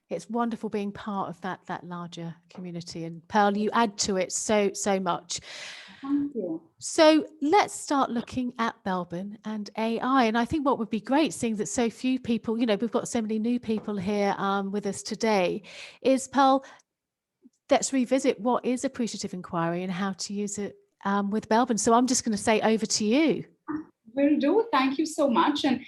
It's wonderful being part of that larger community. And Pearl, you add to it so much. Thank you. So let's start looking at Belbin and AI. And I think what would be great, seeing that so few people, you know, we've got so many new people here with us today, is Pearl, let's revisit what is appreciative inquiry and how to use it with Belbin. So I'm just going to say over to you. Will do. Thank you so much. And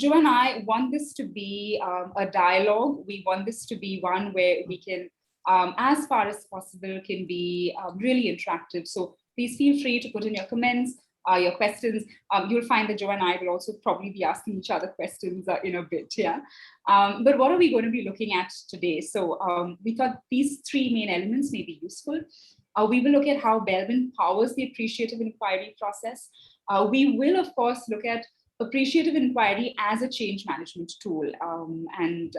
Joe and I want this to be a dialogue. We want this to be one where we can, as far as possible, can be really interactive. So please feel free to put in your comments, your questions. You'll find that Joe and I will also probably be asking each other questions in a bit. Yeah. But what are we going to be looking at today? So we thought these three main elements may be useful. We will look at how Belbin powers the appreciative inquiry process. We will, of course, look at appreciative inquiry as a change management tool. And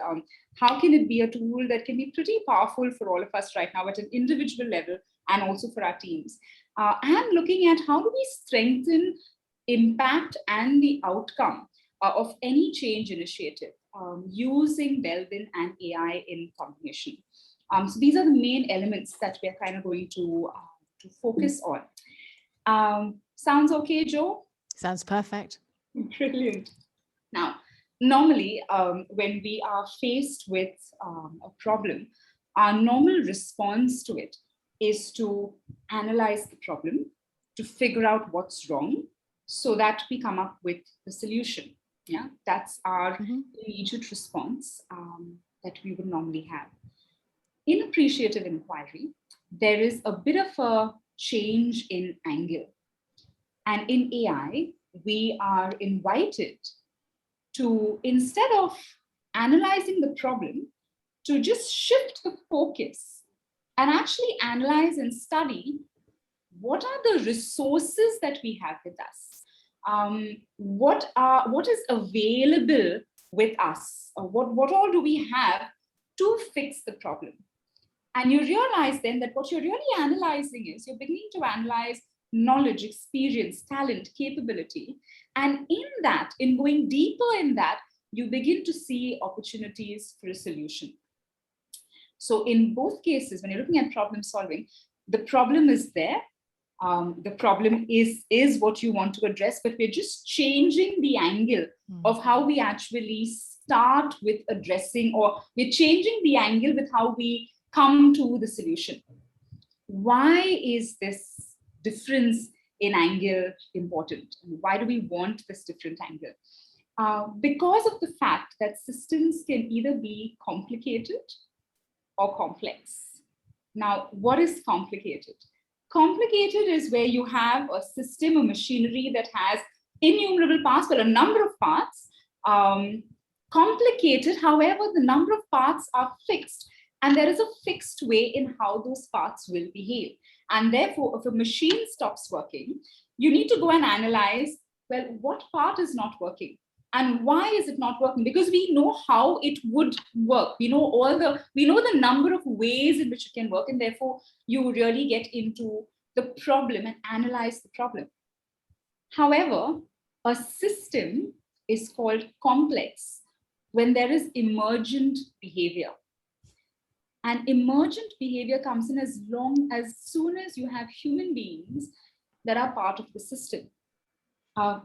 how can it be a tool that can be pretty powerful for all of us right now at an individual level and also for our teams. And looking at how do we strengthen impact and the outcome of any change initiative using Belbin and AI in combination. So these are the main elements that we're kind of going to focus on. Sounds okay, Joe? Sounds perfect. Brilliant. Now, normally, when we are faced with a problem, our normal response to it is to analyze the problem, to figure out what's wrong, so that we come up with the solution. Yeah, that's our immediate response that we would normally have. In appreciative inquiry, there is a bit of a change in angle. And in AI, we are invited to, instead of analyzing the problem, to just shift the focus and actually analyze and study what are the resources that we have with us. What is available with us? What all do we have to fix the problem? And you realize then that what you're really analyzing is you're beginning to analyze knowledge, experience, talent, capability. And in that, in going deeper in that, you begin to see opportunities for a solution. So in both cases, when you're looking at problem solving, the problem is there. The problem is what you want to address, but we're just changing the angle of how we actually start with addressing, or we're changing the angle with how we come to the solution. Why is this difference in angle important? Why do we want this different angle? Because of the fact that systems can either be complicated or complex. Now, what is complicated? Complicated is where you have a system, a machinery that has innumerable parts, but a number of parts. Complicated, however, the number of parts are fixed. And there is a fixed way in how those parts will behave. And therefore, if a machine stops working, you need to go and analyze, well, what part is not working? And why is it not working? Because we know how it would work. We know the number of ways in which it can work. And therefore, you really get into the problem and analyze the problem. However, a system is called complex when there is emergent behavior. And emergent behavior comes in as soon as you have human beings that are part of the system.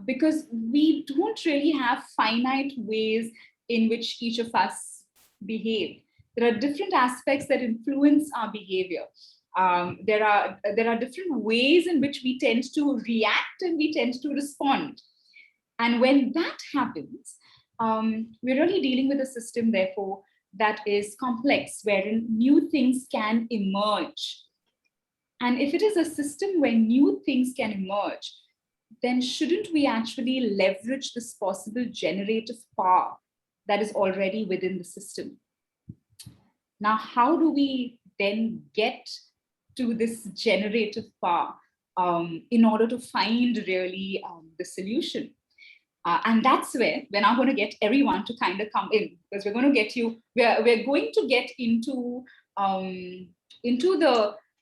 Because we don't really have finite ways in which each of us behave. There are different aspects that influence our behavior. There are different ways in which we tend to react and we tend to respond. And when that happens, we're really dealing with a system, therefore, that is complex, wherein new things can emerge. And if it is a system where new things can emerge, then shouldn't we actually leverage this possible generative power that is already within the system? Now, how do we then get to this generative power in order to find really the solution? And that's where we're now going to get everyone to kind of come in, because we're going to get into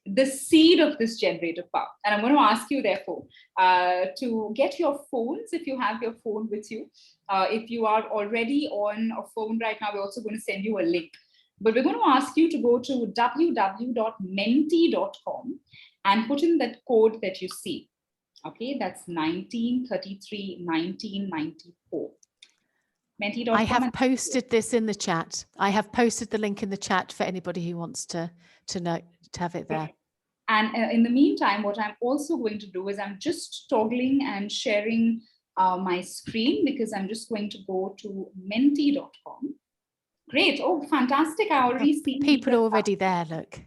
the seed of this generative power. And I'm going to ask you, therefore, to get your phones, if you have your phone with you. If you are already on a phone right now, we're also going to send you a link. But we're going to ask you to go to www.menti.com and put in that code that you see. Okay, that's 1933 1994. Menti.com. I have posted this in the chat. I have posted the link in the chat for anybody who wants to have it there. And in the meantime, what I'm also going to do is I'm just toggling and sharing my screen, because I'm just going to go to menti.com. Great. Oh, fantastic. I already see people already there. Look.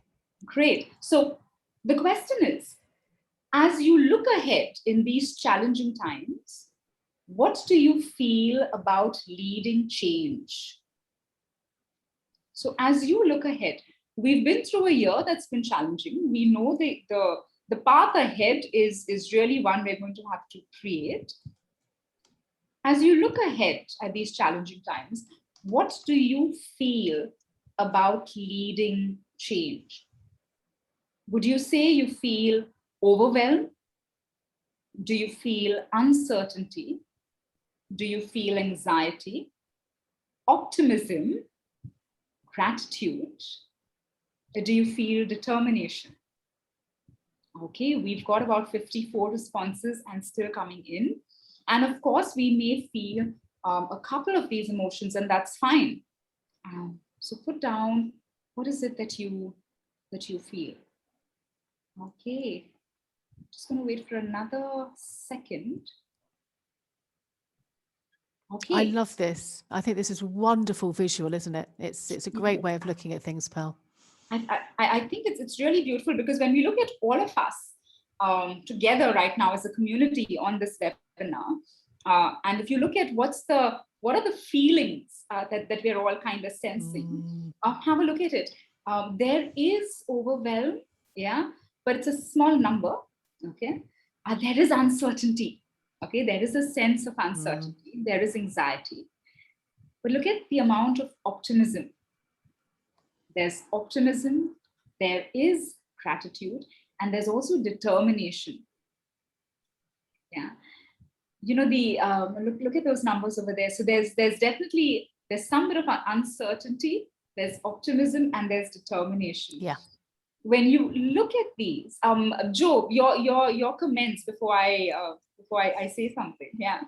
Great. So the question is, as you look ahead in these challenging times, what do you feel about leading change? So as you look ahead, we've been through a year that's been challenging. We know the path ahead is really one we're going to have to create. As you look ahead at these challenging times, what do you feel about leading change? Would you say you feel overwhelmed? Do you feel uncertainty? Do you feel anxiety, optimism, gratitude? Do you feel determination? Okay, we've got about 54 responses and still coming in. And of course, we may feel a couple of these emotions, and that's fine. So put down, what is it that you feel? Okay, just going to wait for another second. Okay. I love this. I think this is a wonderful visual, isn't it? It's a great way of looking at things, Pearl. I think it's really beautiful, because when we look at all of us together right now as a community on this webinar, and if you look at what are the feelings that we're all kind of sensing, have a look at it. There is overwhelm, yeah, but it's a small number, okay? There is uncertainty, okay? There is a sense of uncertainty, there is anxiety. But look at the amount of optimism. There's optimism, there is gratitude, and there's also determination. Yeah, you know, the look at those numbers over there. So there's some bit of uncertainty, there's optimism, and there's determination. Yeah. When you look at these, Joe, your comments before I say something. Yeah,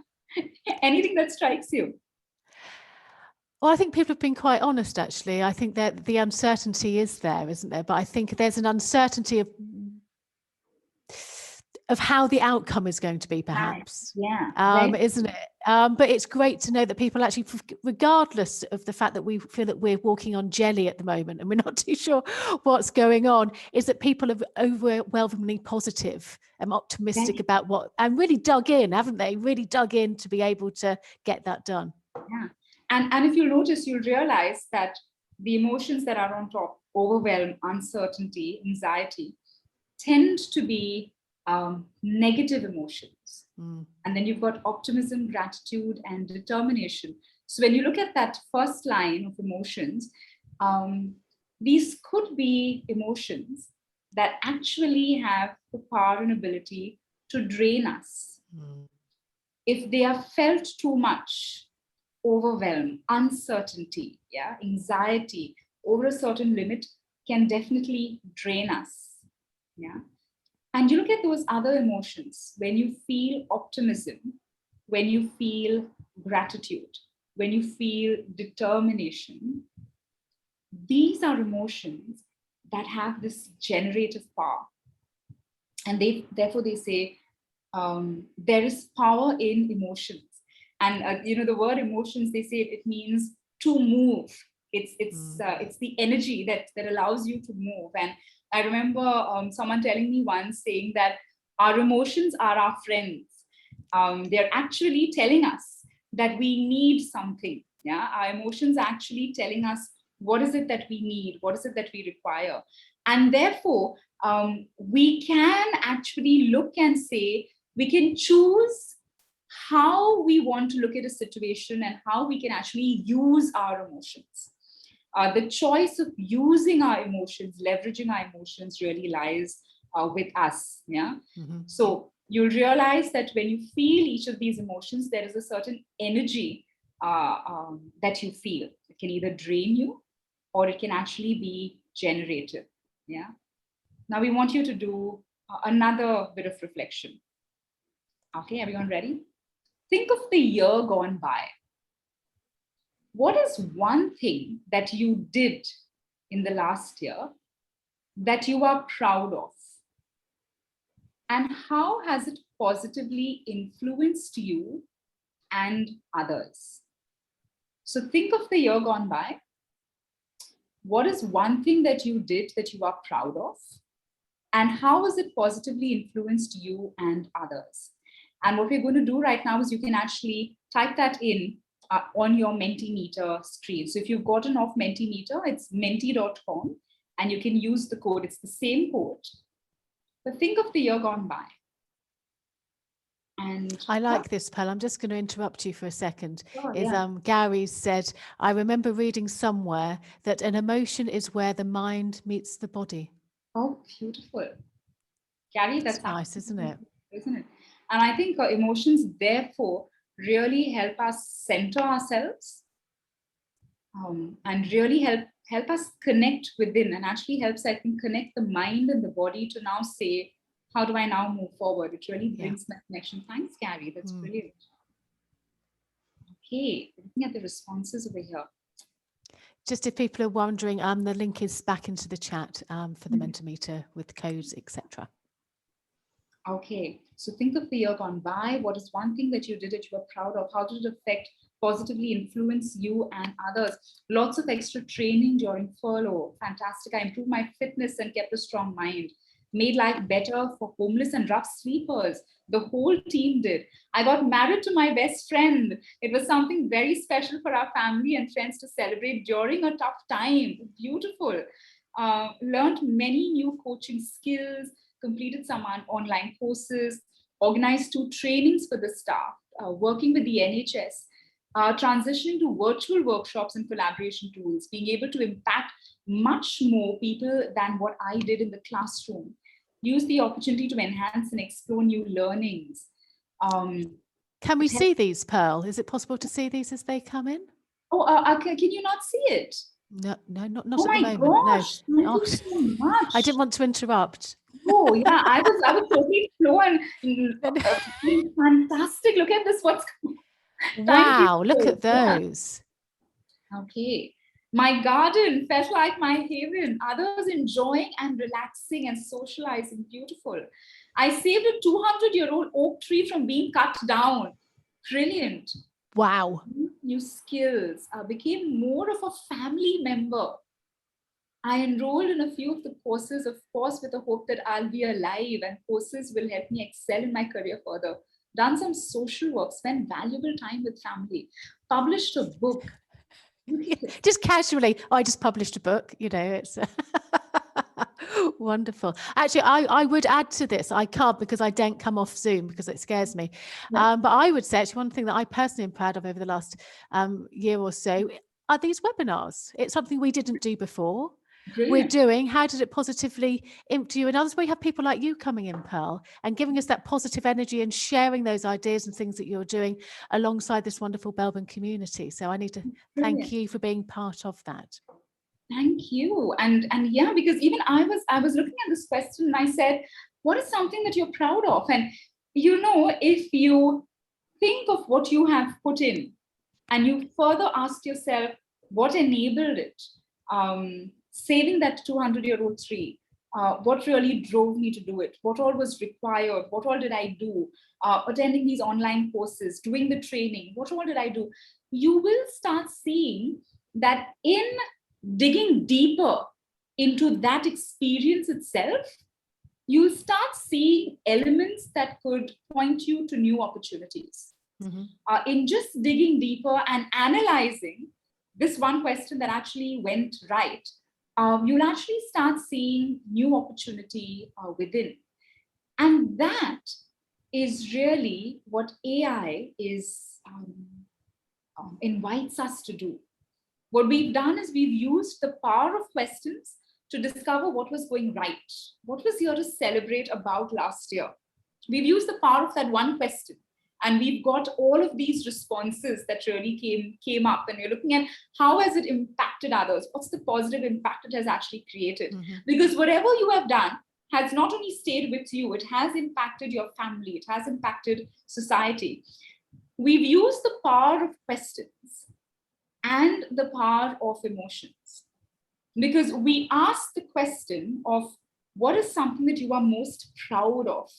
anything that strikes you? Well, I think people have been quite honest, actually. I think that the uncertainty is there, isn't there? But I think there's an uncertainty of how the outcome is going to be, perhaps. Yeah. Isn't it? But it's great to know that people actually, regardless of the fact that we feel that we're walking on jelly at the moment and we're not too sure what's going on, is that people are overwhelmingly positive and optimistic about what, and really dug in, haven't they? Really dug in to be able to get that done. Yeah. And if you notice, you'll realize that the emotions that are on top, overwhelm, uncertainty, anxiety, tend to be negative emotions. And then you've got optimism, gratitude, and determination. So when you look at that first line of emotions, these could be emotions that actually have the power and ability to drain us. If they are felt too much, overwhelm, uncertainty, yeah, anxiety over a certain limit can definitely drain us. Yeah. And you look at those other emotions, when you feel optimism, when you feel gratitude, when you feel determination, these are emotions that have this generative power. And therefore they say there is power in emotions. And the word emotions, they say it means to move. It's the energy that allows you to move. And I remember someone telling me once, saying that our emotions are our friends. They're actually telling us that we need something. Yeah, our emotions are actually telling us what is it that we need, what is it that we require. And therefore, we can actually look and say, we can choose how we want to look at a situation and how we can actually use our emotions. The choice of using our emotions, leveraging our emotions, really lies with us. Yeah. So you'll realize that when you feel each of these emotions, there is a certain energy that you feel. It can either drain you or it can actually be generative. Yeah. Now we want you to do another bit of reflection. Okay, everyone ready? Think of the year gone by. What is one thing that you did in the last year that you are proud of? And how has it positively influenced you and others? So think of the year gone by. What is one thing that you did that you are proud of? And how has it positively influenced you and others? And what we're going to do right now is you can actually type that in on your Mentimeter screen. So if you've gotten off Mentimeter, it's menti.com, and you can use the code. It's the same code. But think of the year gone by. And I like this, Pearl. I'm just going to interrupt you for a second. yeah. Gary said, I remember reading somewhere that an emotion is where the mind meets the body. Oh, beautiful. Gary, that's nice, isn't it? Isn't it? And I think emotions, therefore, really help us center ourselves and really help us connect within, and actually helps, I think, connect the mind and the body to now say, how do I now move forward? It really brings that connection. Thanks, Gary. That's brilliant. Okay, looking at the responses over here. Just if people are wondering, the link is back into the chat for the Mentimeter with codes, etc. Okay, so think of the year gone by. What is one thing that you did that you were proud of? How did it affect, positively influence you and others? Lots of extra training during furlough. Fantastic. I improved my fitness and kept a strong mind. Made life better for homeless and rough sleepers. The whole team did. I got married to my best friend. It was something very special for our family and friends to celebrate during a tough time. Beautiful. Learned many new coaching skills, completed some online courses, organized 2 trainings for the staff, working with the NHS, transitioning to virtual workshops and collaboration tools, being able to impact much more people than what I did in the classroom. Use the opportunity to enhance and explore new learnings. Can we see these, Pearl? Is it possible to see these as they come in? Oh, can you not see it? No, not oh at the moment. Gosh, No. thank you so much. I didn't want to interrupt. Oh yeah, I was totally flow and fantastic. Look at this. What's wow, look at those. Yeah. Okay. My garden felt like my haven. Others enjoying and relaxing and socializing. Beautiful. I saved a 200-year-old oak tree from being cut down. Brilliant. Wow. New skills. Became more of a family member. I enrolled in a few of the courses, of course, with the hope that I'll be alive and courses will help me excel in my career further. Done some social work, spent valuable time with family, published a book. Just casually, I just published a book, it's wonderful. Actually, I would add to this. I can't because I don't come off Zoom because it scares me. But I would say actually one thing that I personally am proud of over the last year or so are these webinars. It's something we didn't do before. Brilliant. We're doing. How did it positively impact you and others? We have people like you coming in, Pearl, and giving us that positive energy and sharing those ideas and things that you're doing alongside this wonderful Belbin community. So I need to thank you for being part of that. Thank you. And yeah, because even I was looking at this question and I said, what is something that you're proud of? And if you think of what you have put in and you further ask yourself what enabled it, saving that 200-year-old tree, what really drove me to do it, what all was required, what all did I do, attending these online courses, doing the training, what all did I do? You will start seeing that in digging deeper into that experience itself, you'll start seeing elements that could point you to new opportunities. Mm-hmm. In just digging deeper and analyzing this one question that actually went right, you'll actually start seeing new opportunity within. And that is really what AI invites us to do. What we've done is we've used the power of questions to discover what was going right. What was here to celebrate about last year? We've used the power of that one question And we've got all of these responses that really came up, and you're looking at how has it impacted others? What's the positive impact it has actually created? Because whatever you have done has not only stayed with you, it has impacted your family, it has impacted society. We've used the power of questions and the power of emotions, because we ask the question of what is something that you are most proud of.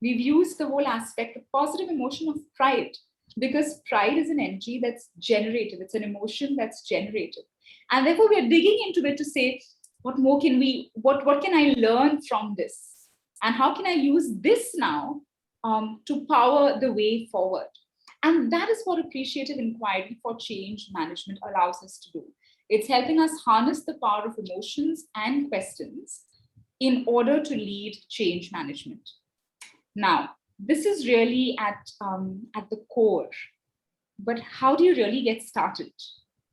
We've used the whole aspect of positive emotion of pride, because pride is an energy that's generated. It's an emotion that's generated. And therefore, we're digging into it to say, what more can what can I learn from this? And how can I use this now to power the way forward? And that is what appreciative inquiry for change management allows us to do. It's helping us harness the power of emotions and questions in order to lead change management. Now, this is really at the core, but how do you really get started?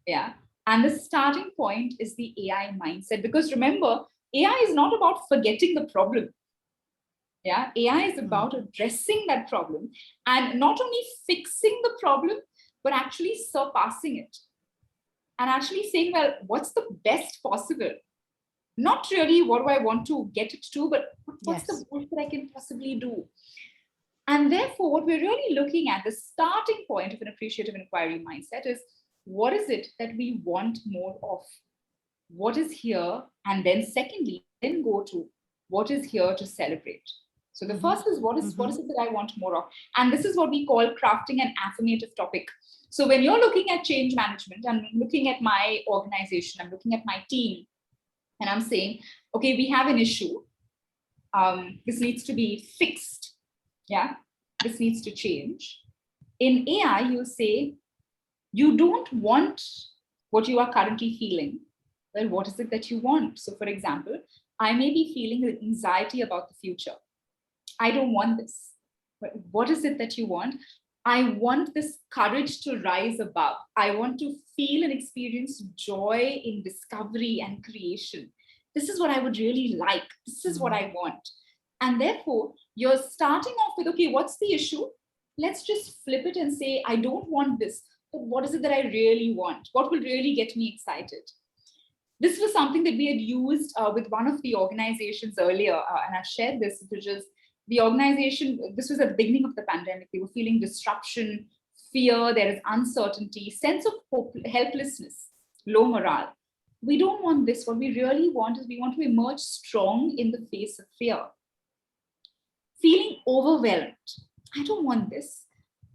Yeah. And the starting point is the AI mindset, because remember, AI is not about forgetting the problem. Yeah, AI is about addressing that problem and not only fixing the problem, but actually surpassing it. And actually saying, well, what's the best possible? Not really what do I want to get it to, but what's the best that I can possibly do? And therefore, what we're really looking at, the starting point of an appreciative inquiry mindset is, what is it that we want more of? What is here? And then secondly, then go to what is here to celebrate. So the first is what is it that I want more of? And this is what we call crafting an affirmative topic. So when you're looking at change management, I'm looking at my organization, I'm looking at my team, and I'm saying, okay, we have an issue. This needs to be fixed. Yeah, this needs to change. In AI, you say, you don't want what you are currently feeling. Well, what is it that you want? So for example, I may be feeling anxiety about the future. I don't want this. But what is it that you want? I want this courage to rise above. I want to feel and experience joy in discovery and creation. This is what I would really like. This is what I want. And therefore, you're starting off with, okay, what's the issue? Let's just flip it and say, I don't want this, but what is it that I really want? What will really get me excited? This was something that we had used with one of the organizations earlier, and I've shared this, which is the organization, this was at the beginning of the pandemic. They were feeling disruption, fear, there is uncertainty, sense of hope, helplessness, low morale. We don't want this. What we really want is we want to emerge strong in the face of fear. Feeling overwhelmed. I don't want this.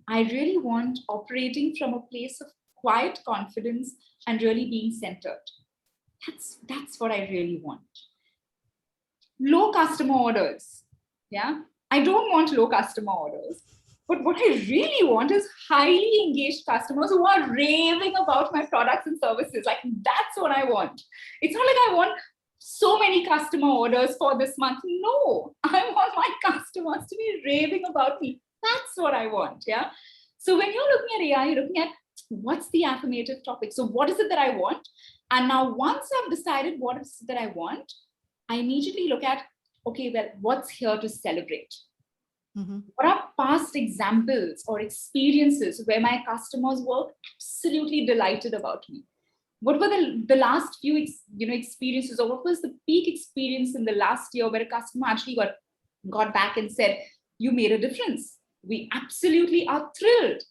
I really want operating from a place of quiet confidence and really being centered. That's what I really want. Low customer orders. Yeah, I don't want low customer orders, but what I really want is highly engaged customers who are raving about my products and services. Like, that's what I want. It's not like I want so many customer orders for this month. No, I want my customers to be raving about me. That's what I want. Yeah. So when you're looking at AI, you're looking at what's the affirmative topic. So what is it that I want? And now once I've decided what is it that I want, I immediately look at, okay, well, what's here to celebrate? What are past examples or experiences where my customers were absolutely delighted about me? What were the last few experiences, or what was the peak experience in the last year where a customer actually got back and said, you made a difference. We absolutely are thrilled.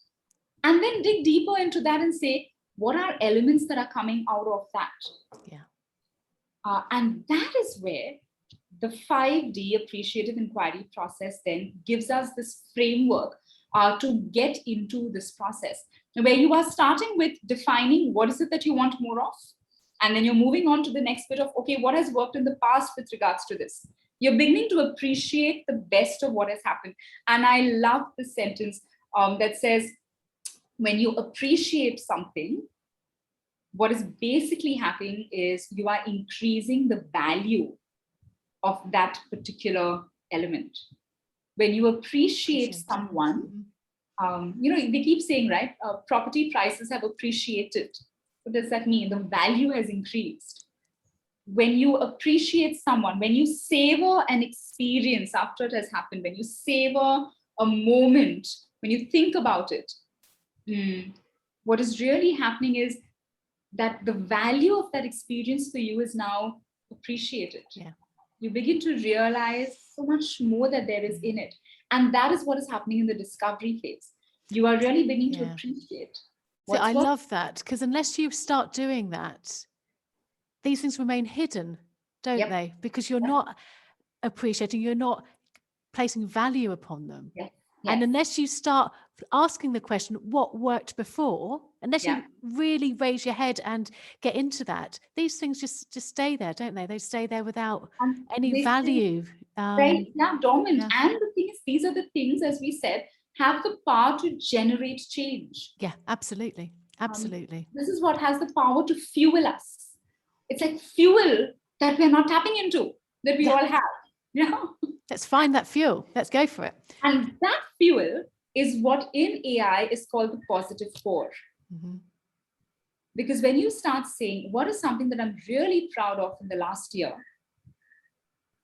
And then dig deeper into that and say, what are elements that are coming out of that? Yeah. And that is where the 5D appreciative inquiry process then gives us this framework to get into this process, where you are starting with defining what is it that you want more of. And then you're moving on to the next bit of, okay, what has worked in the past with regards to this? You're beginning to appreciate the best of what has happened. And I love the sentence that says, when you appreciate something, what is basically happening is you are increasing the value of that particular element. When you appreciate someone, they keep saying, right, property prices have appreciated. What does that mean? The value has increased. When you appreciate someone, when you savor an experience after it has happened, when you savor a moment, when you think about it, what is really happening is that the value of that experience for you is now appreciated. Yeah. You begin to realize so much more that there is in it. And that is what is happening in the discovery phase. You are really beginning to appreciate. So I love that, because unless you start doing that, these things remain hidden, don't they? Because you're not appreciating, you're not placing value upon them. Yes. And unless you start asking the question, what worked before, unless you really raise your head and get into that, these things just stay there, don't they? They stay there without any value. Dormant. Yeah. And the thing is, these are the things, as we said, have the power to generate change. Yeah, absolutely. Absolutely. This is what has the power to fuel us. It's like fuel that we're not tapping into, that we all have. Let's find that fuel. Let's go for it. And that fuel is what in AI is called the positive core. Because when you start saying, what is something that I'm really proud of in the last year?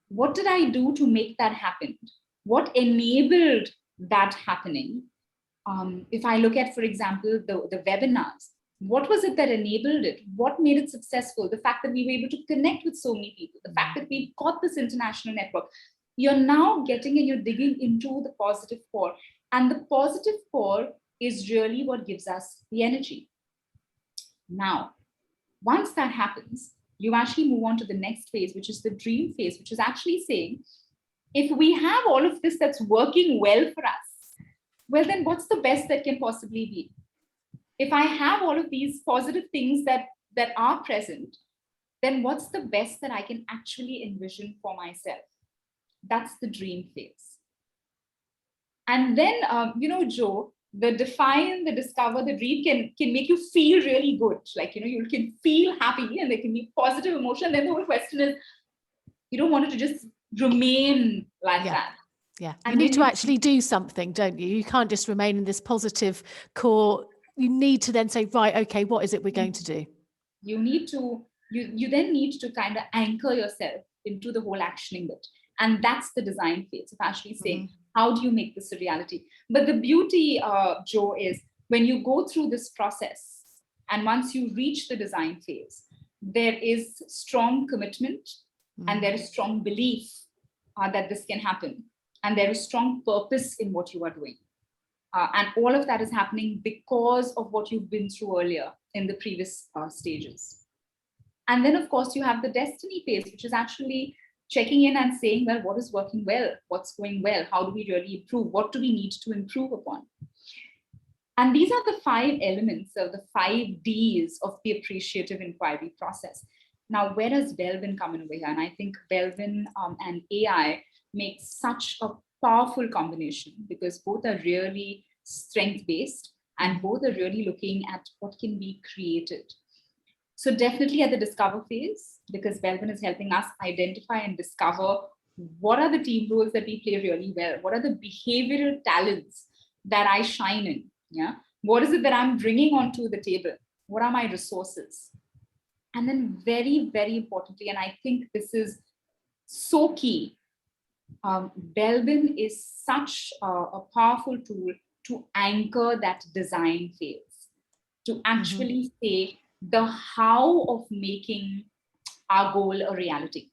What did I do to make that happen? What enabled that happening? If I look at, for example, the webinars, what was it that enabled it? What made it successful? The fact that we were able to connect with so many people, the fact that we got this international network. You're now getting and you're digging into the positive core. And the positive core is really what gives us the energy. Now, once that happens, you actually move on to the next phase, which is the dream phase, which is actually saying, if we have all of this that's working well for us, well, then what's the best that can possibly be? If I have all of these positive things that are present, then what's the best that I can actually envision for myself? That's the dream phase. And then, Joe, the define, the discover, the dream can make you feel really good. Like, you can feel happy and there can be positive emotion. Then the whole question is, you don't want it to just remain like that. Yeah, you need to actually do something, don't you? You can't just remain in this positive core. You need to then say, right, okay, what is it we're going to do? You need to, you then need to kind of anchor yourself into the whole actioning bit. And that's the design phase of actually saying, how do you make this a reality? But the beauty, Joe, is when you go through this process and once you reach the design phase, there is strong commitment and there is strong belief that this can happen. And there is strong purpose in what you are doing. And all of that is happening because of what you've been through earlier in the previous stages. And then, of course, you have the destiny phase, which is actually checking in and saying, well, what is working well? What's going well? How do we really improve? What do we need to improve upon? And these are the 5 elements of the 5 Ds of the appreciative inquiry process. Now, where does Belbin come in over here? And I think Belbin and AI make such a powerful combination because both are really strength-based and both are really looking at what can be created. So definitely at the discover phase, because Belbin is helping us identify and discover what are the team roles that we play really well? What are the behavioral talents that I shine in? Yeah. What is it that I'm bringing onto the table? What are my resources? And then very, very importantly, and I think this is so key, Belbin is such a powerful tool to anchor that design phase, to actually say the how of making our goal a reality.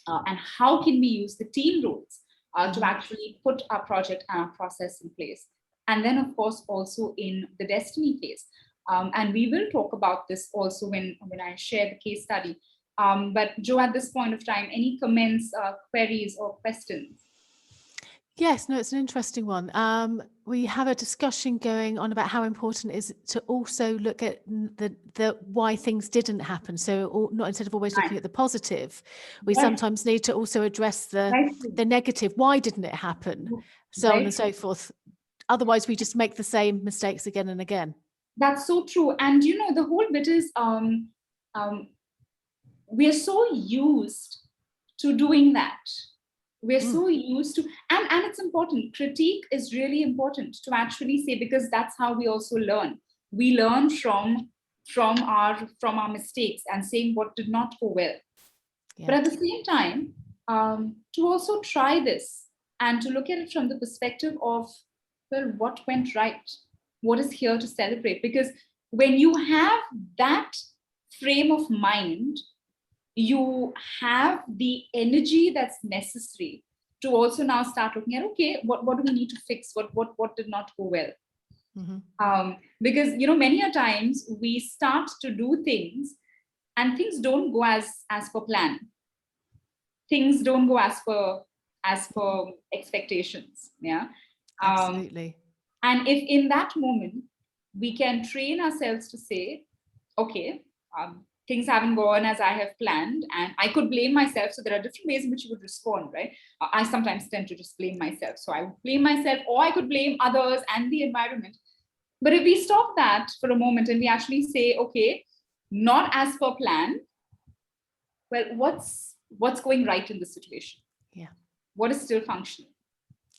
And how can we use the team roles to actually put our project and our process in place. And then, of course, also in the destiny phase. And we will talk about this also when I share the case study. But Joe, at this point of time, any comments, queries or questions? Yes, no, it's an interesting one. We have a discussion going on about how important it is to also look at the why things didn't happen. So not instead of always looking at the positive, we sometimes need to also address the negative. Why didn't it happen? So on and so forth. Otherwise, we just make the same mistakes again and again. That's so true. And, the whole bit is we are so used to doing that. We're so used to, and it's important. Critique is really important to actually say, because that's how we also learn. We learn from our mistakes and saying what did not go well. Yeah. But at the same time, to also try this and to look at it from the perspective of, well, what went right? What is here to celebrate? Because when you have that frame of mind, you have the energy that's necessary to also now start looking at, okay, what do we need to fix? What did not go well? Because, many a times we start to do things and things don't go as per plan. Things don't go as per expectations. Yeah. Absolutely. And if in that moment we can train ourselves to say, okay, things haven't gone as I have planned, and I could blame myself. So there are different ways in which you would respond, right? I sometimes tend to just blame myself. So I would blame myself, or I could blame others and the environment. But if we stop that for a moment and we actually say, okay, not as per plan, well, what's going right in the situation? Yeah. What is still functioning?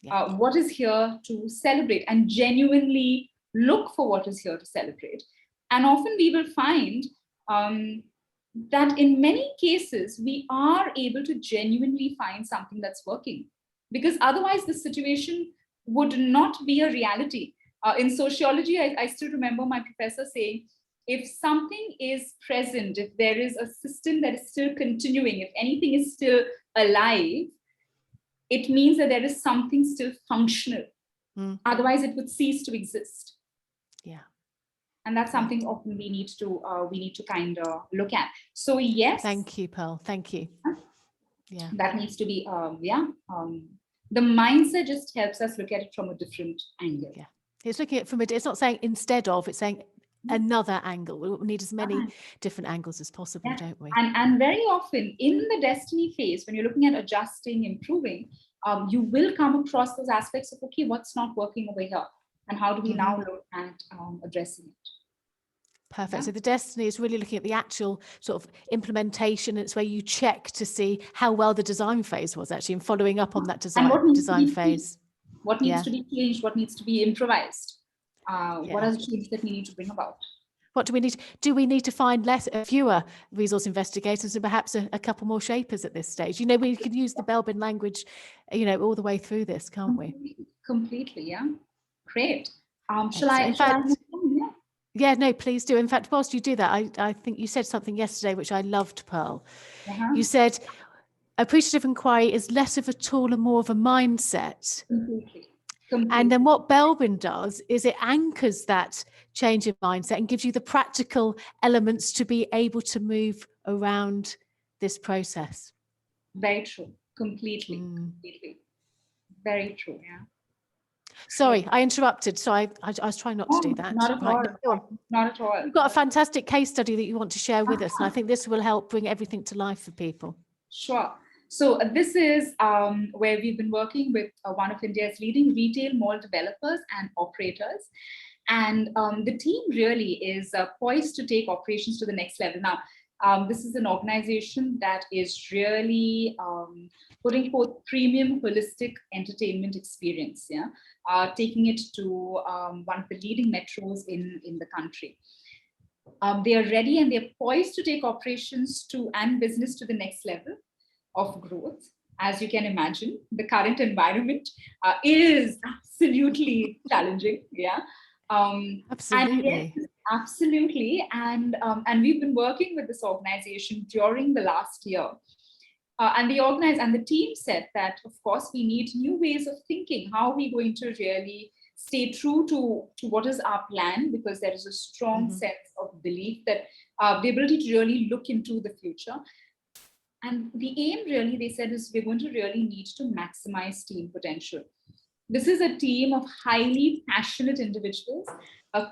Yeah. What is here to celebrate, and genuinely look for what is here to celebrate. And often we will find that in many cases, we are able to genuinely find something that's working, because otherwise the situation would not be a reality. In sociology, I still remember my professor saying, if something is present, if there is a system that is still continuing, if anything is still alive, it means that there is something still functional. Otherwise, it would cease to exist. Yeah. And that's something often we need to kind of look at. So yes. Thank you, Pearl. Thank you. Yeah. That needs to be, the mindset just helps us look at it from a different angle. Yeah. It's looking at it's not saying instead of, it's saying another angle. We need as many different angles as possible, don't we? And very often in the destiny phase, when you're looking at adjusting, improving, you will come across those aspects of, okay, what's not working over here? And how do we now look at addressing it? Perfect. Yeah. So the destiny is really looking at the actual sort of implementation. It's where you check to see how well the design phase was actually, and following up on that design phase. What needs to be changed? What needs to be improvised? What are the changes that we need to bring about? What do we need? Do we need to find fewer resource investigators and perhaps a couple more shapers at this stage? We can use the Belbin language, all the way through this, can't we? Completely, yeah. Great. Shall I? Yeah, no, please do. In fact, whilst you do that, I think you said something yesterday which I loved, Pearl. You said appreciative inquiry is less of a tool and more of a mindset. Completely. And then what Belbin does is it anchors that change of mindset and gives you the practical elements to be able to move around this process. Very true. Completely. Very true. Yeah. Sorry, I interrupted. So I was trying not to do that. Not at all. Not at all. You've got a fantastic case study that you want to share with us, and I think this will help bring everything to life for people. Sure. So this is where we've been working with one of India's leading retail mall developers and operators. And the team really is poised to take operations to the next level. Now, this is an organization that is really putting forth premium holistic entertainment experience, taking it to one of the leading metros in the country. They are ready and they're poised to take operations and business to the next level of growth. As you can imagine, the current environment is absolutely challenging. Yeah. Absolutely. Absolutely. And we've been working with this organization during the last year. And the team said that, of course, we need new ways of thinking. How are we going to really stay true to what is our plan? Because there is a strong sense of belief that the ability to really look into the future. And the aim really, they said, is we're going to really need to maximize team potential. This is a team of highly passionate individuals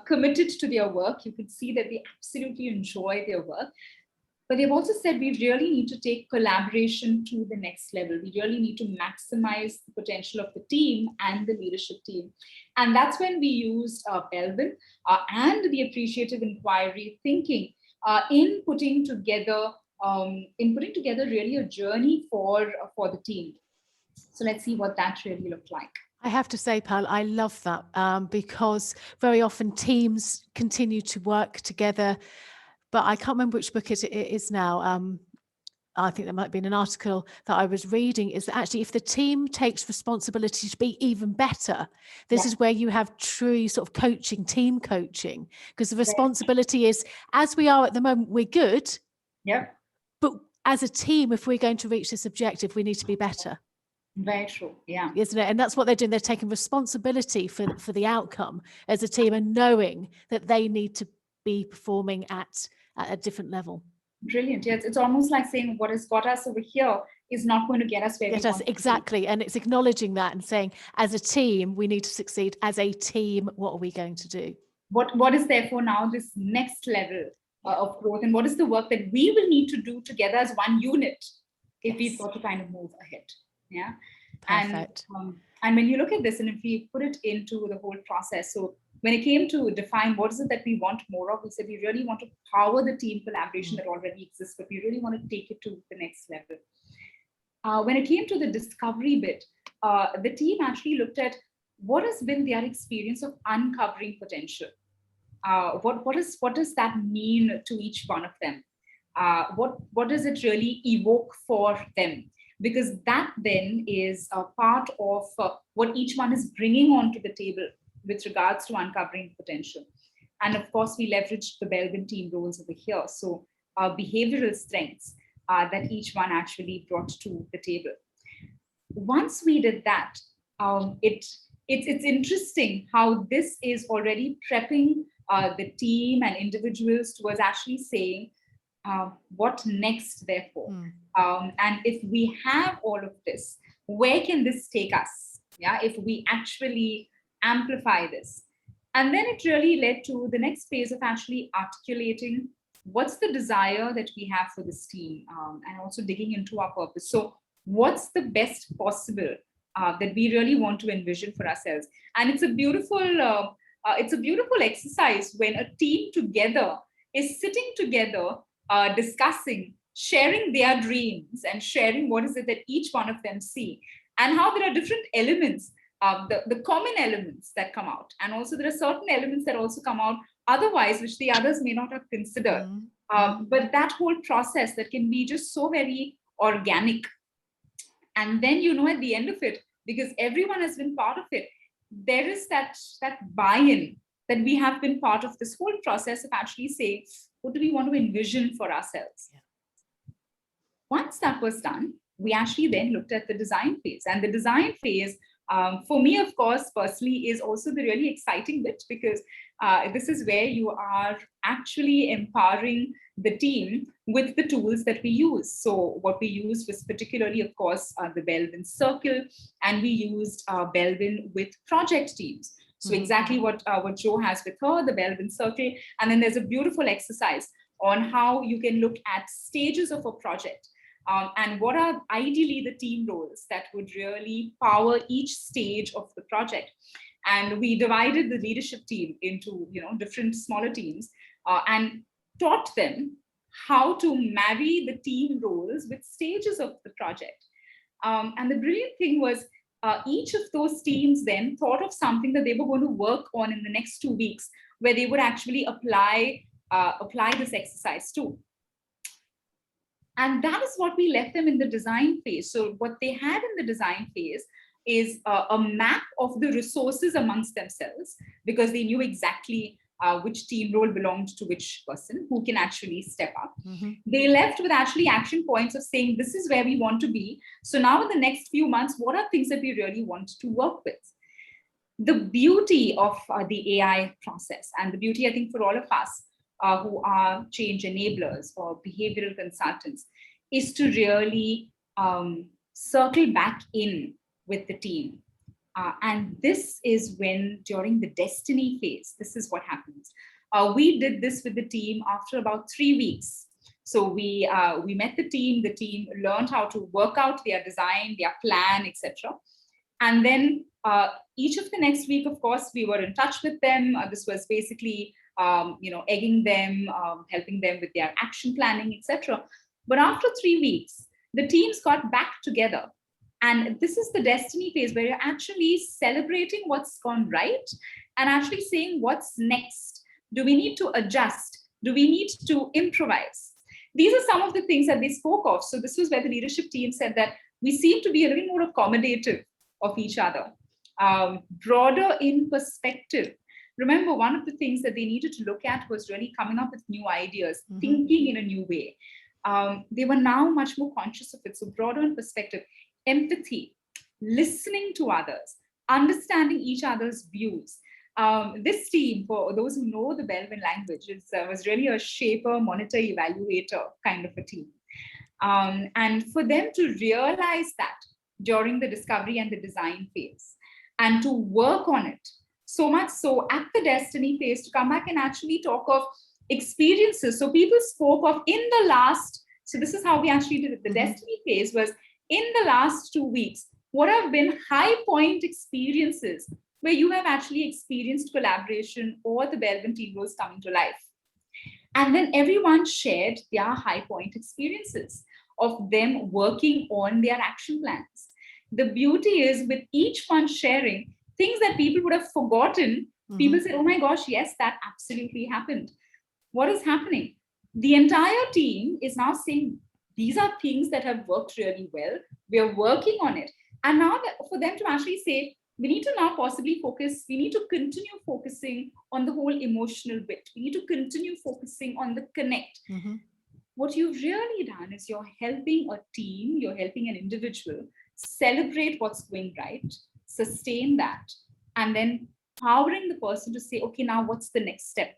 committed to their work. You can see that they absolutely enjoy their work. But they've also said we really need to take collaboration to the next level. We really need to maximize the potential of the team and the leadership team. And that's when we used Belbin and the Appreciative Inquiry thinking in putting together really a journey for the team. So let's see what that really looked like. I have to say, Pearl, I love that because very often teams continue to work together, but I can't remember which book it is now. I think there might have been an article that I was reading, is that actually if the team takes responsibility to be even better, this is where you have true sort of coaching, team coaching, because the responsibility is, as we are at the moment, we're good. Yeah. But as a team, if we're going to reach this objective, we need to be better. Very true. Yeah. Isn't it? And that's what they're doing. They're taking responsibility for the outcome as a team and knowing that they need to be performing at a different level. Brilliant. Yes, it's almost like saying what has got us over here is not going to get us where we want to exactly. And it's acknowledging that and saying, as a team, we need to succeed. As a team, what are we going to do? What is therefore now this next level of growth, and what is the work that we will need to do together as one unit if we've got to kind of move ahead? Yeah. Perfect. And when you look at this, and if we put it into the whole process, so when it came to define what is it that we want more of, we said we really want to power the team collaboration that already exists, but we really want to take it to the next level. When it came to the discovery bit, the team actually looked at what has been their experience of uncovering potential. What does that mean to each one of them? What does it really evoke for them? Because that then is a part of what each one is bringing onto the table with regards to uncovering potential. And of course, we leveraged the Belbin Team Roles over here. So behavioral strengths that each one actually brought to the table. Once we did that, it's interesting how this is already prepping the team and individuals towards actually saying, what next, therefore? And if we have all of this, where can this take us? Yeah, if we actually amplify this. And then it really led to the next phase of actually articulating what's the desire that we have for this team, and also digging into our purpose. So what's the best possible that we really want to envision for ourselves? And it's a beautiful exercise when a team together is sitting together, discussing, sharing their dreams and sharing what is it that each one of them see, and how there are different elements, the common elements that come out. And also there are certain elements that also come out otherwise, which the others may not have considered. But that whole process that can be just so very organic. And then, at the end of it, because everyone has been part of it, there is that buy-in that we have been part of this whole process of actually saying, what do we want to envision for ourselves? Yeah. Once that was done, we actually then looked at the design phase. And the design phase, for me, of course, personally, is also the really exciting bit, because this is where you are actually empowering the team with the tools that we use. So what we used was particularly, of course, the Belbin Circle, and we used Belbin with project teams. So exactly what Jo has with her, the Belbin Circle. And then there's a beautiful exercise on how you can look at stages of a project. And what are ideally the team roles that would really power each stage of the project. And we divided the leadership team into different smaller teams, and taught them how to marry the team roles with stages of the project. And the brilliant thing was, each of those teams then thought of something that they were going to work on in the next 2 weeks, where they would actually apply this exercise to. And that is what we left them in the design phase. So what they had in the design phase is a map of the resources amongst themselves, because they knew exactly which team role belonged to which person, who can actually step up. They left with actually action points of saying, this is where we want to be. So now in the next few months, what are things that we really want to work with? The beauty of the AI process, and the beauty, I think, for all of us who are change enablers or behavioral consultants, is to really circle back in with the team. And this is when, during the destiny phase, this is what happens. We did this with the team after about 3 weeks. So we met the team learned how to work out their design, their plan, etc. And then each of the next week, of course, we were in touch with them. This was basically egging them, helping them with their action planning, etc. But after 3 weeks, the teams got back together. And this is the destiny phase, where you're actually celebrating what's gone right and actually saying, what's next? Do we need to adjust? Do we need to improvise? These are some of the things that they spoke of. So this was where the leadership team said that we seem to be a little more accommodative of each other, broader in perspective. Remember, one of the things that they needed to look at was really coming up with new ideas, thinking in a new way. They were now much more conscious of it. So broader in perspective, empathy, listening to others, understanding each other's views. This team, for those who know the Belbin language, was really a shaper, monitor, evaluator kind of a team. And for them to realize that during the discovery and the design phase, and to work on it, so much so at the destiny phase, to come back and actually talk of experiences. So people spoke of in the last, so this is how we actually did it. The destiny phase was in the last 2 weeks, what have been high point experiences where you have actually experienced collaboration or the Belbin Team Roles coming to life. And then everyone shared their high point experiences of them working on their action plans. The beauty is with each one sharing things that people would have forgotten, people said, oh my gosh, yes, that absolutely happened. What is happening? The entire team is now saying, these are things that have worked really well. We are working on it. And now for them to actually say, we need to now possibly focus, we need to continue focusing on the whole emotional bit. We need to continue focusing on the connect. What you've really done is you're helping a team, you're helping an individual celebrate what's going right, sustain that, and then empowering the person to say, okay, now what's the next step?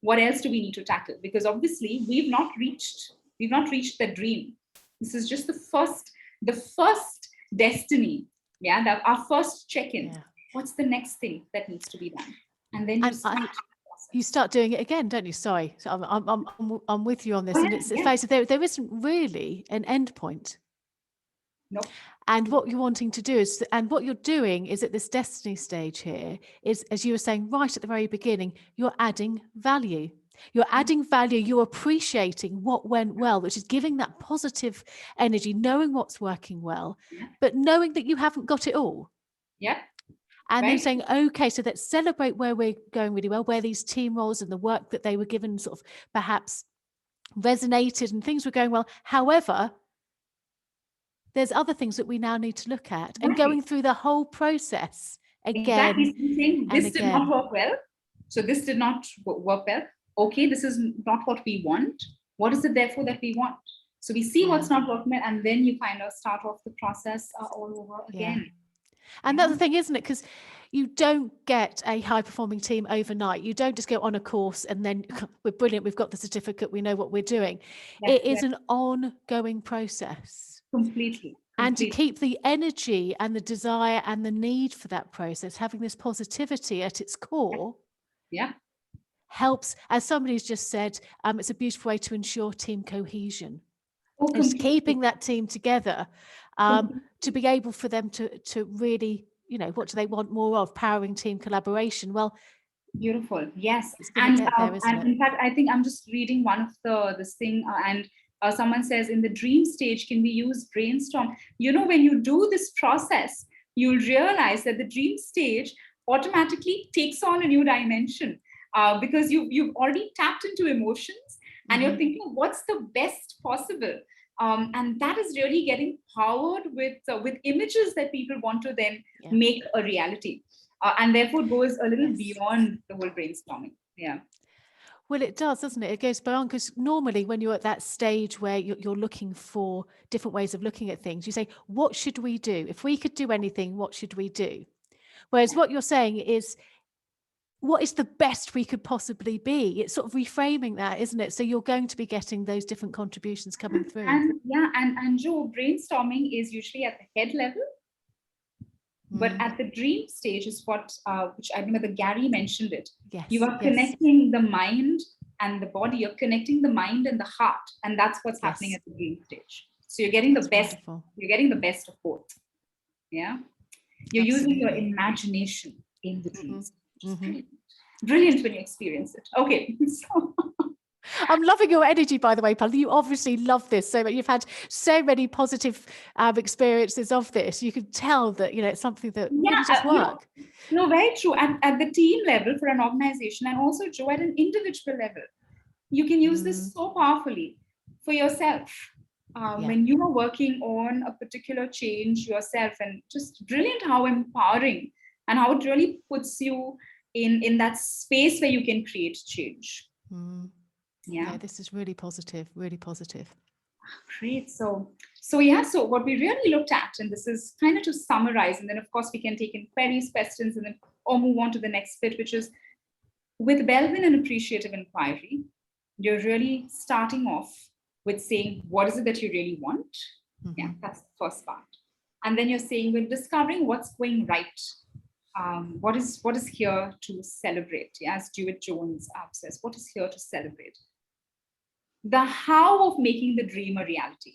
What else do we need to tackle? Because obviously we've not reached the dream. This is just the first destiny. Yeah, our first check-in. Yeah. What's the next thing that needs to be done? And then you start doing it again, don't you? Sorry, so I'm with you on this, and it's there isn't really an end point. Nope. And what you're wanting to do is, and what you're doing is at this destiny stage here is, as you were saying right at the very beginning, you're adding value. You're adding value, you're appreciating what went well, which is giving that positive energy, knowing what's working well, but knowing that you haven't got it all. Yeah. And then saying, okay, so let's celebrate where we're going really well, where these team roles and the work that they were given sort of perhaps resonated and things were going well. However, there's other things that we now need to look at and going through the whole process again. Exactly. Saying, this did not work well. So this did not work well. Okay, this is not what we want. What is it therefore that we want? So we see what's not working, and then you kind of start off the process all over again. And that's the thing, isn't it? Because you don't get a high-performing team overnight. You don't just go on a course and then we're brilliant, we've got the certificate, we know what we're doing. It is an ongoing process. Completely. And to keep the energy and the desire and the need for that process, having this positivity at its core, helps, as somebody's just said, it's a beautiful way to ensure team cohesion. It's keeping that team together to be able for them to really, what do they want more of? Powering team collaboration. Well, beautiful. Yes. And in fact, I think I'm just reading one of this thing and someone says in the dream stage, can we use brainstorm? When you do this process, you'll realize that the dream stage automatically takes on a new dimension because you've already tapped into emotions and you're thinking, what's the best possible? And that is really getting powered with images that people want to then make a reality. And therefore goes a little beyond the whole brainstorming. Yeah. Well, it does, doesn't it? It goes beyond, because normally when you're at that stage where you're looking for different ways of looking at things, you say, what should we do? If we could do anything, what should we do? Whereas what you're saying is, what is the best we could possibly be? It's sort of reframing that, isn't it? So you're going to be getting those different contributions coming through. And Joe, brainstorming is usually at the head level. But at the dream stage is what, which I remember Gary mentioned it. Yes, you are connecting the mind and the body. You're connecting the mind and the heart, and that's what's happening at the dream stage. So you're getting the best. Wonderful. You're getting the best of both. Yeah, you're using your imagination in the dreams. Brilliant when you experience it. Okay, so. I'm loving your energy, by the way, Pal. You obviously love this so much. You've had so many positive experiences of this. You can tell that, it's something that really just work. No, very true. And at the team level for an organization, and also, Joe, at an individual level, you can use this so powerfully. for yourself. When you are working on a particular change yourself, and just brilliant how empowering and how it really puts you in that space where you can create change. Yeah, this is really positive, really positive. Great. So what we really looked at, and this is kind of to summarize, and then of course we can take inquiries, questions, and then or move on to the next bit, which is with Belbin and Appreciative Inquiry, you're really starting off with saying, what is it that you really want? Yeah, that's the first part. And then you're saying, we're discovering what's going right. What is here to celebrate? Yeah, as Jewett Jones says, what is here to celebrate? The how of making the dream a reality.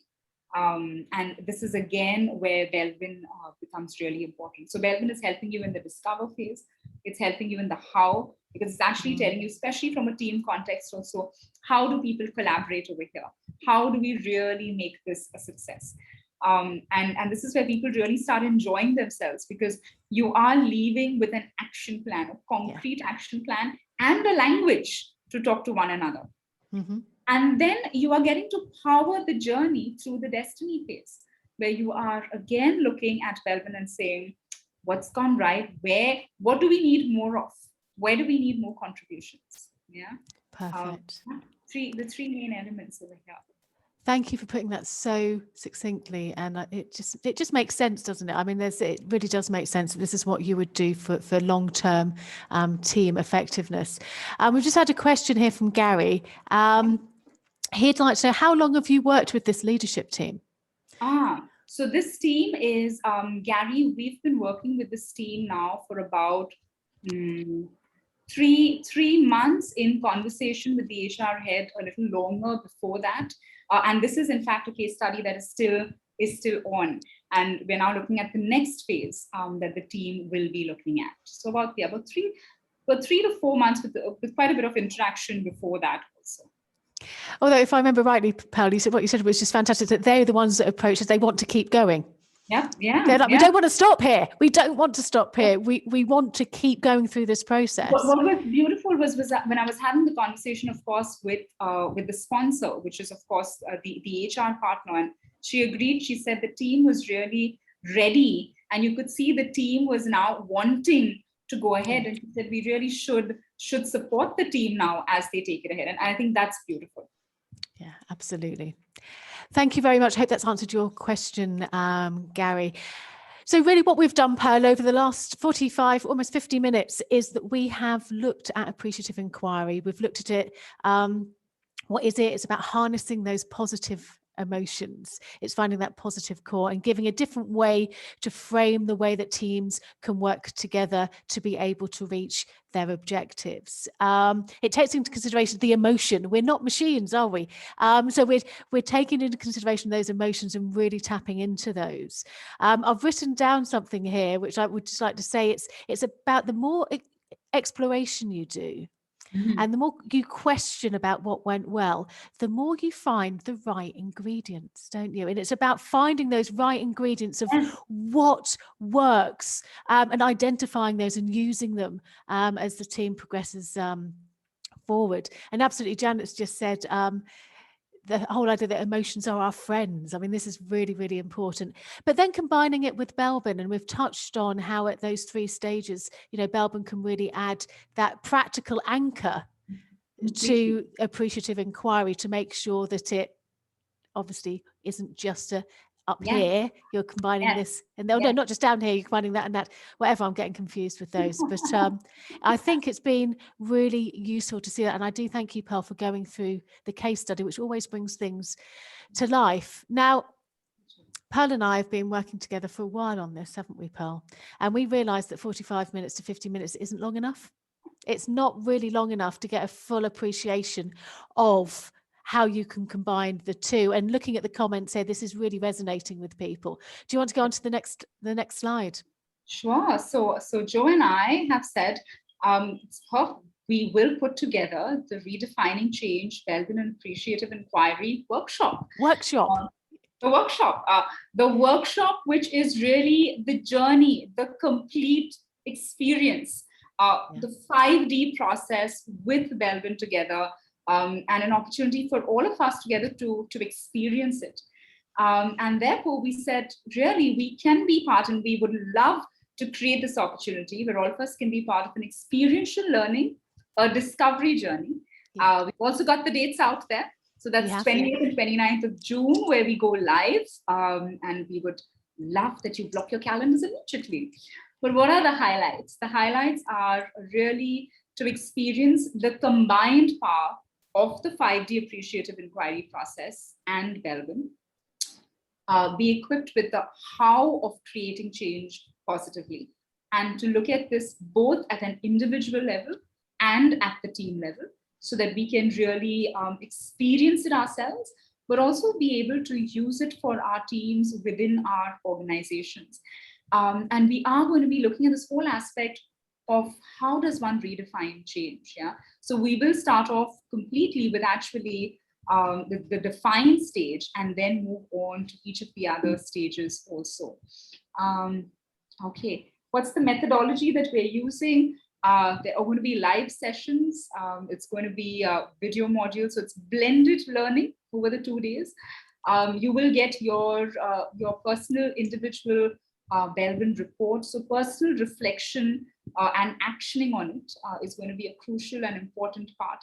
And this is again where Belbin becomes really important. So Belbin is helping you in the discover phase. It's helping you in the how, because it's actually telling you, especially from a team context also, how do people collaborate over here? How do we really make this a success? And this is where people really start enjoying themselves, because you are leaving with an action plan, a concrete action plan, and a language to talk to one another. And then you are getting to power the journey through the destiny phase, where you are again looking at Belbin and saying, what's gone right? What do we need more of? Where do we need more contributions? Yeah. Perfect. The three main elements over here. Thank you for putting that so succinctly, and it just makes sense, doesn't it? I mean, it really does make sense that this is what you would do for long-term team effectiveness. We've just had a question here from Gary. He'd like to know, how long have you worked with this leadership team? So this team is, Gary, we've been working with this team now for about 3 months, in conversation with the HR head a little longer before that. And this is in fact a case study that is still on. And we're now looking at the next phase that the team will be looking at. So about 3 to 4 months with quite a bit of interaction before that also. Although, if I remember rightly, Pearl, what you said was just fantastic, that they're the ones that approach us. They want to keep going. Yeah. They're like, we don't want to stop here. We don't want to stop here. We want to keep going through this process. What was beautiful was when I was having the conversation, of course, with the sponsor, which is of course the HR partner, and she agreed. She said the team was really ready, and you could see the team was now wanting to go ahead, and she said we really should support the team now as they take it ahead, and I think that's beautiful. Yeah, absolutely. Thank you very much. I hope that's answered your question, Gary. So really what we've done, Pearl, over the last 45, almost 50 minutes is that we have looked at Appreciative Inquiry. We've looked at it. What is it? It's about harnessing those positive emotions. It's finding that positive core and giving a different way to frame the way that teams can work together to be able to reach their objectives. It takes into consideration the emotion. We're not machines, are we? So we're taking into consideration those emotions and really tapping into those. I've written down something here, which I would just like to say, it's about the more exploration you do, and the more you question about what went well, the more you find the right ingredients, don't you? And it's about finding those right ingredients of what works, and identifying those and using them as the team progresses forward. And absolutely, Janet's just said, the whole idea that emotions are our friends. I mean, this is really, really important. But then combining it with Belbin, and we've touched on how at those 3 stages, Belbin can really add that practical anchor to Appreciative Inquiry to make sure that it obviously isn't just up here, you're combining this, and no, not just down here, you're combining that and that, whatever. I'm getting confused with those, but I think it's been really useful to see that, and I do thank you, Pearl, for going through the case study, which always brings things to life. Now, Pearl and I have been working together for a while on this, haven't we, Pearl? And we realised that 45 minutes to 50 minutes isn't long enough. It's not really long enough to get a full appreciation of how you can combine the two. And looking at the comments here, this is really resonating with people. Do you want to go on to the next slide? Sure. So Joe and I have said, we will put together the Redefining Change, Belbin and Appreciative Inquiry workshop. The workshop, which is really the journey, the complete experience, the 5D process with Belbin together, and an opportunity for all of us together to experience it. And therefore, we said, really, we can be part, and we would love to create this opportunity where all of us can be part of an experiential learning, a discovery journey. We've also got the dates out there. So that's 28th and 29th of June, where we go live. And we would love that you block your calendars immediately. But what are the highlights? The highlights are really to experience the combined power of the 5D Appreciative Inquiry process and Belbin. Be equipped with the how of creating change positively, and to look at this both at an individual level and at the team level, so that we can really experience it ourselves, but also be able to use it for our teams within our organizations. And we are going to be looking at this whole aspect of how does one redefine change. Yeah. So we will start off completely with actually the define stage, and then move on to each of the other stages also. Okay, what's the methodology that we're using? There are going to be live sessions. It's going to be video modules. So it's blended learning over the 2 days. You will get your personal individual Belbin report. So personal reflection and actioning on it is going to be a crucial and important part.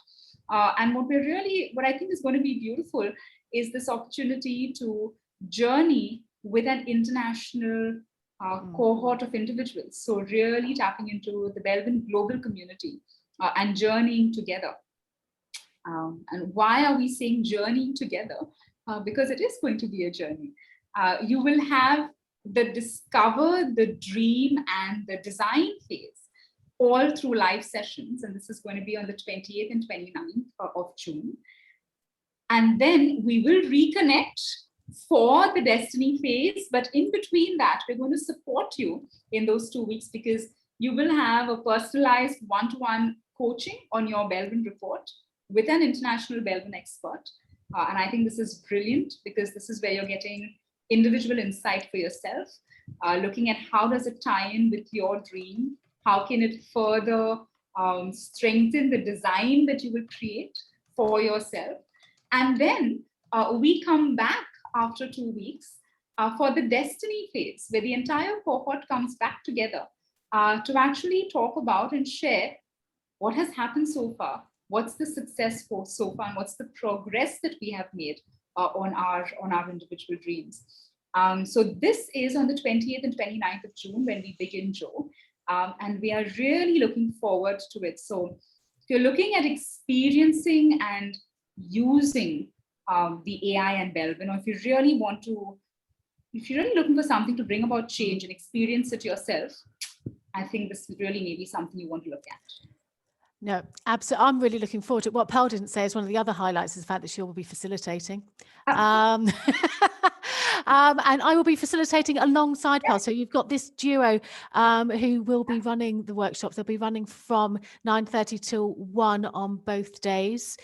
And what I think is going to be beautiful is this opportunity to journey with an international cohort of individuals. So really tapping into the Belbin global community and journeying together. And why are we saying journeying together? Because it is going to be a journey. You will have the discover, the dream, and the design phase all through live sessions. And this is going to be on the 28th and 29th of June. And then we will reconnect for the destiny phase. But in between that, we're going to support you in those 2 weeks, because you will have a personalized one-to-one coaching on your Belbin report with an international Belbin expert. And I think this is brilliant, because this is where you're getting individual insight for yourself, looking at how does it tie in with your dream, how can it further strengthen the design that you will create for yourself. And then we come back after 2 weeks for the destiny phase, where the entire cohort comes back together to actually talk about and share what has happened so far, what's the success for so far, and what's the progress that we have made on our individual dreams. So this is on the 20th and 29th of June when we begin, Joe. And we are really looking forward to it. So if you're looking at experiencing and using the AI and Belbin, or if you really want to, if you're really looking for something to bring about change and experience it yourself, I think this really may be something you want to look at. No, absolutely. I'm really looking forward to it. What Pearl didn't say is one of the other highlights is the fact that she will be facilitating. And I will be facilitating alongside Pearl. So you've got this duo who will be running the workshops. They'll be running from 9:30 till 1 on both days.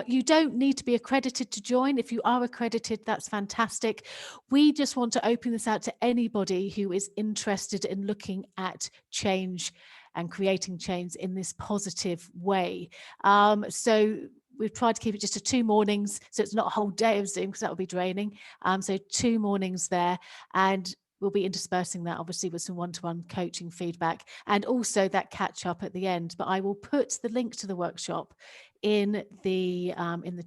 You don't need to be accredited to join. If you are accredited, that's fantastic. We just want to open this out to anybody who is interested in looking at change and creating change in this positive way. So we've tried to keep it just to 2 mornings, so it's not a whole day of Zoom, because that would be draining. So 2 mornings there, and we'll be interspersing that obviously with some one-to-one coaching feedback, and also that catch up at the end. But I will put the link to the workshop in the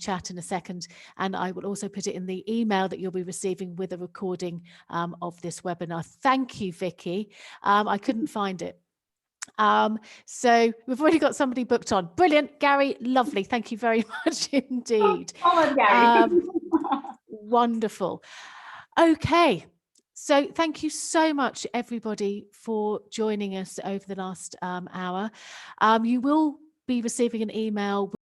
chat in a second, and I will also put it in the email that you'll be receiving with a recording of this webinar. Thank you, Vicky. I couldn't find it. So we've already got somebody booked on. Brilliant, Gary, lovely. Thank you very much indeed. Gary. Wonderful. Okay, so thank you so much, everybody, for joining us over the last hour. You will be receiving an email